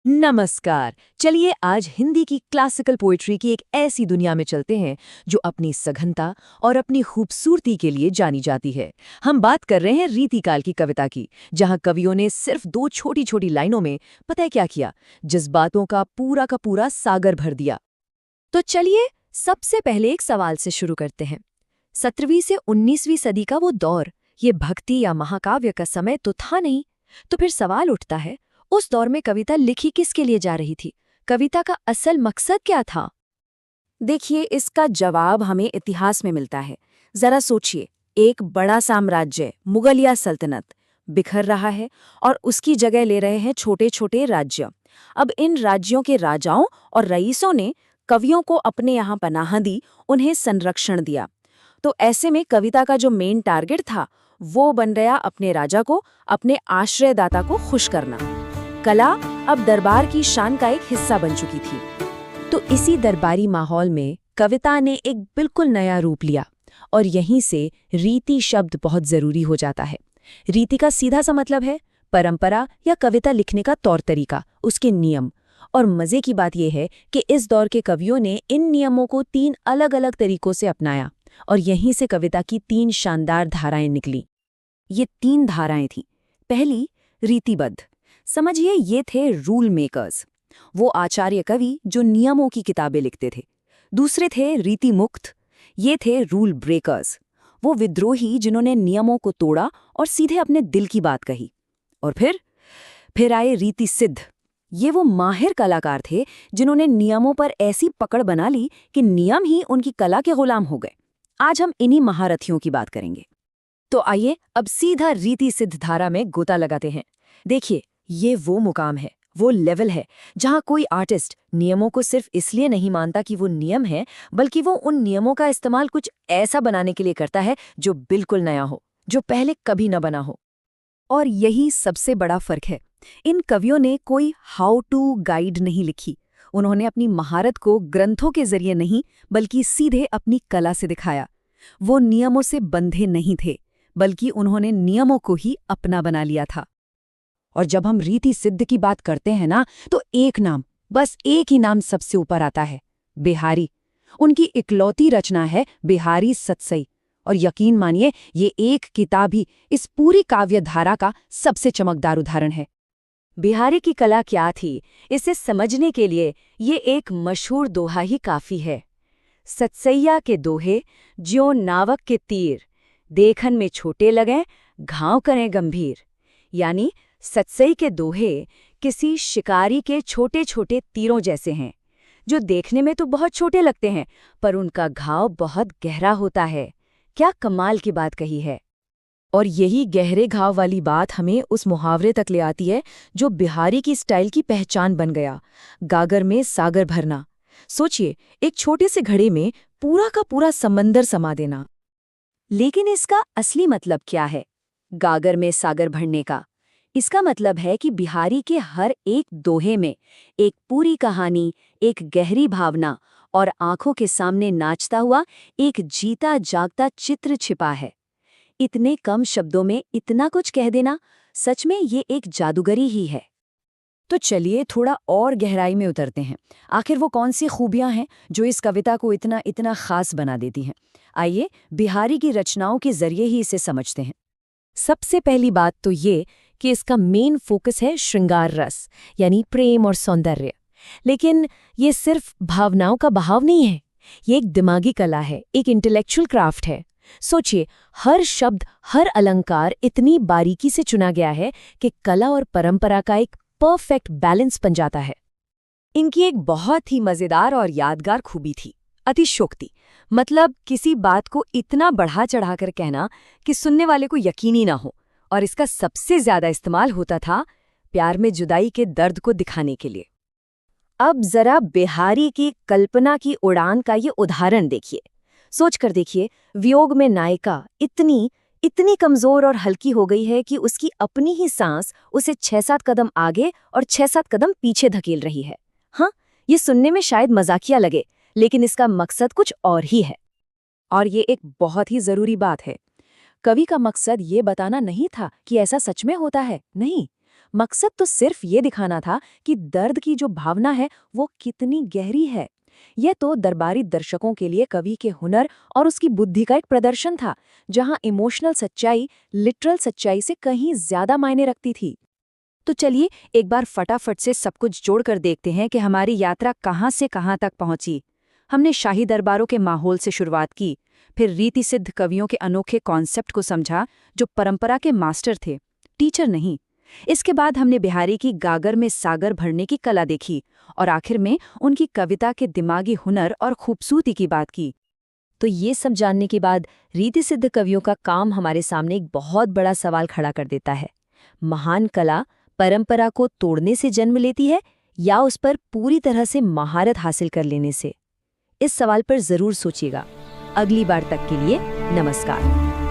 नमस्कार। चलिए आज हिंदी की क्लासिकल पोएट्री की एक ऐसी दुनिया में चलते हैं जो अपनी सघनता और अपनी खूबसूरती के लिए जानी जाती है। हम बात कर रहे हैं रीतिकाल की कविता की, जहां कवियों ने सिर्फ दो छोटी छोटी लाइनों में पता है क्या किया, जज्बातों का पूरा सागर भर दिया। तो चलिए सबसे पहले एक सवाल से शुरू करते हैं। 17वीं से 19वीं सदी का वो दौर, ये भक्ति या महाकाव्य का समय तो था नहीं। तो फिर सवाल उठता है, उस दौर में कविता लिखी किसके लिए जा रही थी? कविता का असल मकसद क्या था? देखिए, इसका जवाब हमें इतिहास में मिलता है। जरा सोचिए, एक बड़ा साम्राज्य मुगलिया सल्तनत बिखर रहा है और उसकी जगह ले रहे हैं छोटे छोटे राज्य। अब इन राज्यों के राजाओं और रईसों ने कवियों को अपने यहाँ पनाह दी, उन्हें संरक्षण दिया। तो ऐसे में कविता का जो मेन टारगेट था वो बन गया अपने राजा को, अपने आश्रयदाता को खुश करना। कला अब दरबार की शान का एक हिस्सा बन चुकी थी। तो इसी दरबारी माहौल में कविता ने एक बिल्कुल नया रूप लिया, और यहीं से रीति शब्द बहुत जरूरी हो जाता है। रीति का सीधा सा मतलब है परंपरा या कविता लिखने का तौर तरीका, उसके नियम। और मजे की बात यह है कि इस दौर के कवियों ने इन नियमों को 3 अलग-अलग तरीकों से अपनाया, और यहीं से कविता की 3 शानदार धाराएं निकली। ये 3 धाराएं थीं। पहली, रीतिबद्ध। समझिए, ये थे रूल मेकर्स, वो आचार्य कवि जो नियमों की किताबें लिखते थे। दूसरे थे रीति मुक्त, ये थे रूल ब्रेकर्स, वो विद्रोही जिन्होंने नियमों को तोड़ा और सीधे अपने दिल की बात कही। और फिर आए रीति सिद्ध, ये वो माहिर कलाकार थे जिन्होंने नियमों पर ऐसी पकड़ बना ली कि नियम ही उनकी कला के गुलाम हो गए। आज हम इन्हीं महारथियों की बात करेंगे। तो आइए अब सीधा रीति सिद्ध धारा में गोता लगाते हैं। देखिए, ये वो मुकाम है, वो लेवल है जहां कोई आर्टिस्ट नियमों को सिर्फ इसलिए नहीं मानता कि वो नियम है, बल्कि वो उन नियमों का इस्तेमाल कुछ ऐसा बनाने के लिए करता है जो बिल्कुल नया हो, जो पहले कभी न बना हो। और यही सबसे बड़ा फर्क है। इन कवियों ने कोई हाउ टू गाइड नहीं लिखी। उन्होंने अपनी महारत को ग्रंथों के जरिए नहीं, बल्कि सीधे अपनी कला से दिखाया। वो नियमों से बंधे नहीं थे, बल्कि उन्होंने नियमों को ही अपना बना लिया था। और जब हम रीति सिद्ध की बात करते हैं ना, तो एक नाम, बस एक ही नाम सबसे ऊपर आता है, बिहारी। उनकी इकलौती रचना है बिहारी सतसई, और यकीन मानिए ये एक किताब ही इस पूरी काव्य धारा का सबसे चमकदार उदाहरण है। बिहारी की कला क्या थी, इसे समझने के लिए ये एक मशहूर दोहा ही काफी है। सतसैया के दोहे, ज्यों नावक के तीर, देखन में छोटे लगें, घाव करें गंभीर। यानी सतसई के दोहे किसी शिकारी के छोटे छोटे तीरों जैसे हैं, जो देखने में तो बहुत छोटे लगते हैं, पर उनका घाव बहुत गहरा होता है। क्या कमाल की बात कही है। और यही गहरे घाव वाली बात हमें उस मुहावरे तक ले आती है जो बिहारी की स्टाइल की पहचान बन गया, गागर में सागर भरना। सोचिए, एक छोटे से घड़े में पूरा का पूरा समंदर समा देना। लेकिन इसका असली मतलब क्या है, गागर में सागर भरने का? इसका मतलब है कि बिहारी के हर एक दोहे में एक पूरी कहानी, एक गहरी भावना और आंखों के सामने नाचता हुआ एक जीता जागता चित्र छिपा है। इतने कम शब्दों में इतना कुछ कह देना, सच में ये एक जादूगरी ही है। तो चलिए थोड़ा और गहराई में उतरते हैं। आखिर वो कौन सी खूबियां हैं जो इस कविता को इतना इतना खास बना देती हैं? आइए बिहारी की रचनाओं के जरिए ही इसे समझते हैं। सबसे पहली बात तो ये कि इसका मेन फोकस है श्रृंगार रस, यानी प्रेम और सौंदर्य। लेकिन ये सिर्फ भावनाओं का बहाव नहीं है, ये एक दिमागी कला है, एक इंटेलेक्चुअल क्राफ्ट है। सोचिए, हर शब्द, हर अलंकार इतनी बारीकी से चुना गया है कि कला और परंपरा का एक परफेक्ट बैलेंस बन जाता है। इनकी एक बहुत ही मजेदार और यादगार खूबी थी, अतिशयोक्ति। मतलब किसी बात को इतना बढ़ा चढ़ाकर कहना कि सुनने वाले को यकीन ही ना हो। और इसका सबसे ज्यादा इस्तेमाल होता था प्यार में जुदाई के दर्द को दिखाने के लिए। अब जरा बिहारी की कल्पना की उड़ान का ये उदाहरण देखिए। सोचकर देखिए, वियोग में नायिका इतनी कमजोर और हल्की हो गई है कि उसकी अपनी ही सांस उसे 6-7 कदम आगे और 6-7 कदम पीछे धकेल रही है। हाँ, ये सुनने में शायद मजाकिया लगे, लेकिन इसका मकसद कुछ और ही है। और ये एक बहुत ही जरूरी बात है। कवि का मकसद ये बताना नहीं था कि ऐसा सच में होता है, नहीं, मकसद तो सिर्फ ये दिखाना था कि दर्द की जो भावना है वो कितनी गहरी है। यह तो दरबारी दर्शकों के लिए कवि के हुनर और उसकी बुद्धि का एक प्रदर्शन था, जहां इमोशनल सच्चाई लिटरल सच्चाई से कहीं ज्यादा मायने रखती थी। तो चलिए एक बार फटाफट से सब कुछ जोड़कर देखते हैं कि हमारी यात्रा कहाँ से कहाँ तक पहुंची। हमने शाही दरबारों के माहौल से शुरुआत की, फिर रीति सिद्ध कवियों के अनोखे कॉन्सेप्ट को समझा जो परंपरा के मास्टर थे, टीचर नहीं। इसके बाद हमने बिहारी की गागर में सागर भरने की कला देखी और आखिर में उनकी कविता के दिमागी हुनर और खूबसूरती की बात की। तो ये सब जानने के बाद रीति सिद्ध कवियों का काम हमारे सामने एक बहुत बड़ा सवाल खड़ा कर देता है। महान कला परंपरा को तोड़ने से जन्म लेती है या उस पर पूरी तरह से महारत हासिल कर लेने से? इस सवाल पर जरूर सोचिएगा। अगली बार तक के लिए नमस्कार।